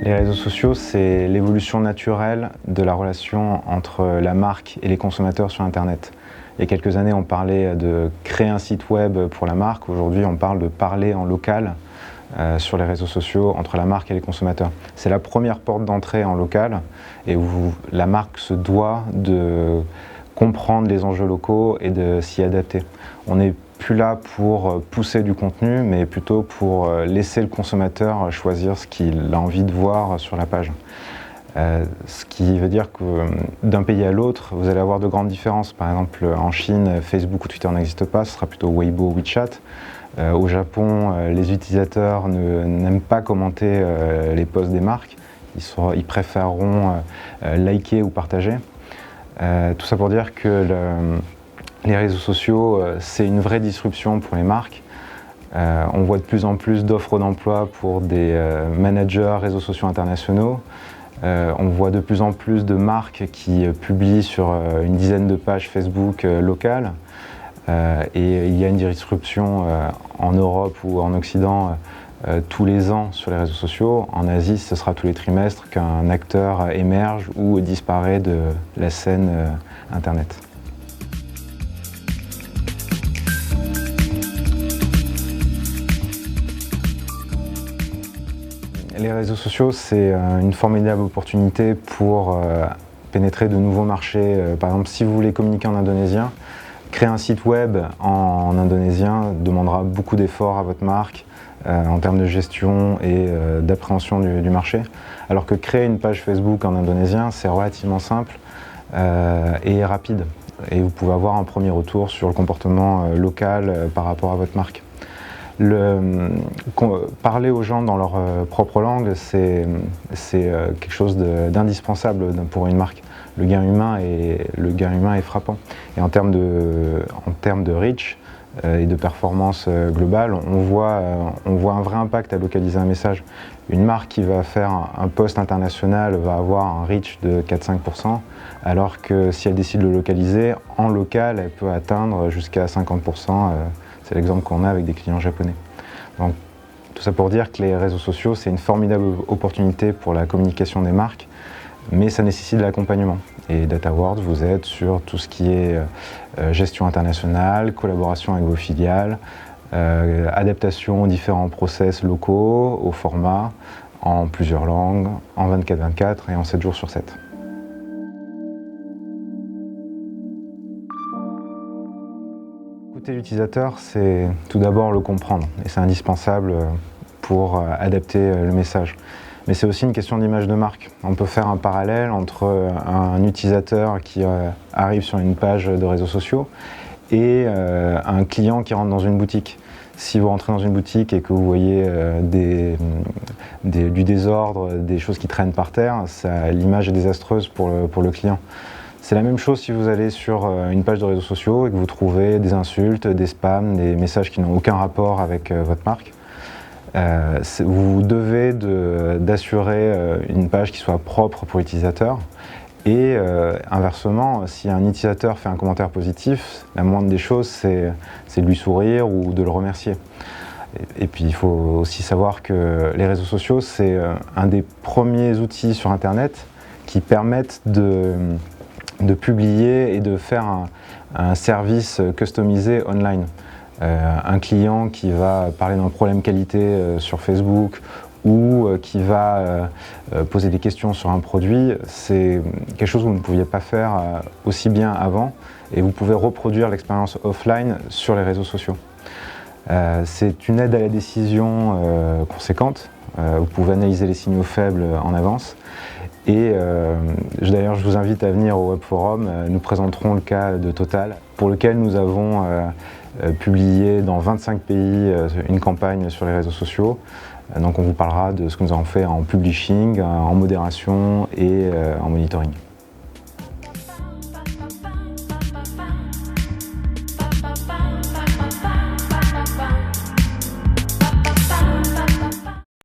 Les réseaux sociaux, c'est l'évolution naturelle de la relation entre la marque et les consommateurs sur Internet. Il y a quelques années, on parlait de créer un site web pour la marque. Aujourd'hui, on parle de parler en local sur les réseaux sociaux entre la marque et les consommateurs. C'est la première porte d'entrée en local et où la marque se doit de comprendre les enjeux locaux et de s'y adapter. On n'est plus là pour pousser du contenu, mais plutôt pour laisser le consommateur choisir ce qu'il a envie de voir sur la page. Ce qui veut dire que d'un pays à l'autre, vous allez avoir de grandes différences. Par exemple, en Chine, Facebook ou Twitter n'existent pas, ce sera plutôt Weibo ou WeChat. Au Japon, les utilisateurs n'aiment pas commenter les posts des marques. Ils préféreront liker ou partager. Tout ça pour dire que les réseaux sociaux, c'est une vraie disruption pour les marques. On voit de plus en plus d'offres d'emploi pour des managers réseaux sociaux internationaux. On voit de plus en plus de marques qui publient sur une dizaine de pages Facebook locales. Et il y a une disruption en Europe ou en Occident tous les ans sur les réseaux sociaux. En Asie, ce sera tous les trimestres qu'un acteur émerge ou disparaît de la scène Internet. Les réseaux sociaux, c'est une formidable opportunité pour pénétrer de nouveaux marchés. Par exemple, si vous voulez communiquer en indonésien, créer un site web en indonésien demandera beaucoup d'efforts à votre marque en termes de gestion et d'appréhension du marché. Alors que créer une page Facebook en indonésien, c'est relativement simple et rapide. Et vous pouvez avoir un premier retour sur le comportement local par rapport à votre marque. Parler aux gens dans leur propre langue, c'est quelque chose d'indispensable pour une marque. Le gain humain est frappant. Et en termes de reach et de performance globale, on voit un vrai impact à localiser un message. Une marque qui va faire un post international va avoir un reach de 4-5%, alors que si elle décide de le localiser, en local, elle peut atteindre jusqu'à 50%. C'est l'exemple qu'on a avec des clients japonais. Donc, tout ça pour dire que les réseaux sociaux, c'est une formidable opportunité pour la communication des marques, mais ça nécessite de l'accompagnement. Et DataWorld vous aide sur tout ce qui est gestion internationale, collaboration avec vos filiales, adaptation aux différents process locaux, au format, en plusieurs langues, en 24/24 et en 7 jours sur 7. Écouter l'utilisateur, c'est tout d'abord le comprendre, et c'est indispensable pour adapter le message. Mais c'est aussi une question d'image de marque. On peut faire un parallèle entre un utilisateur qui arrive sur une page de réseaux sociaux et un client qui rentre dans une boutique. Si vous rentrez dans une boutique et que vous voyez du désordre, des choses qui traînent par terre, l'image est désastreuse pour le client. C'est la même chose si vous allez sur une page de réseaux sociaux et que vous trouvez des insultes, des spams, des messages qui n'ont aucun rapport avec votre marque. Vous devez d'assurer une page qui soit propre pour l'utilisateur. Et inversement, si un utilisateur fait un commentaire positif, la moindre des choses, c'est de lui sourire ou de le remercier. Et puis il faut aussi savoir que les réseaux sociaux, c'est un des premiers outils sur Internet qui permettent de publier et de faire un service customisé online. Un client qui va parler d'un problème qualité sur Facebook ou qui va poser des questions sur un produit, c'est quelque chose que vous ne pouviez pas faire aussi bien avant et vous pouvez reproduire l'expérience offline sur les réseaux sociaux. C'est une aide à la décision conséquente. Vous pouvez analyser les signaux faibles en avance. Et d'ailleurs, je vous invite à venir au Web Forum. Nous présenterons le cas de Total, pour lequel nous avons publié dans 25 pays une campagne sur les réseaux sociaux. Donc on vous parlera de ce que nous avons fait en publishing, en modération et en monitoring.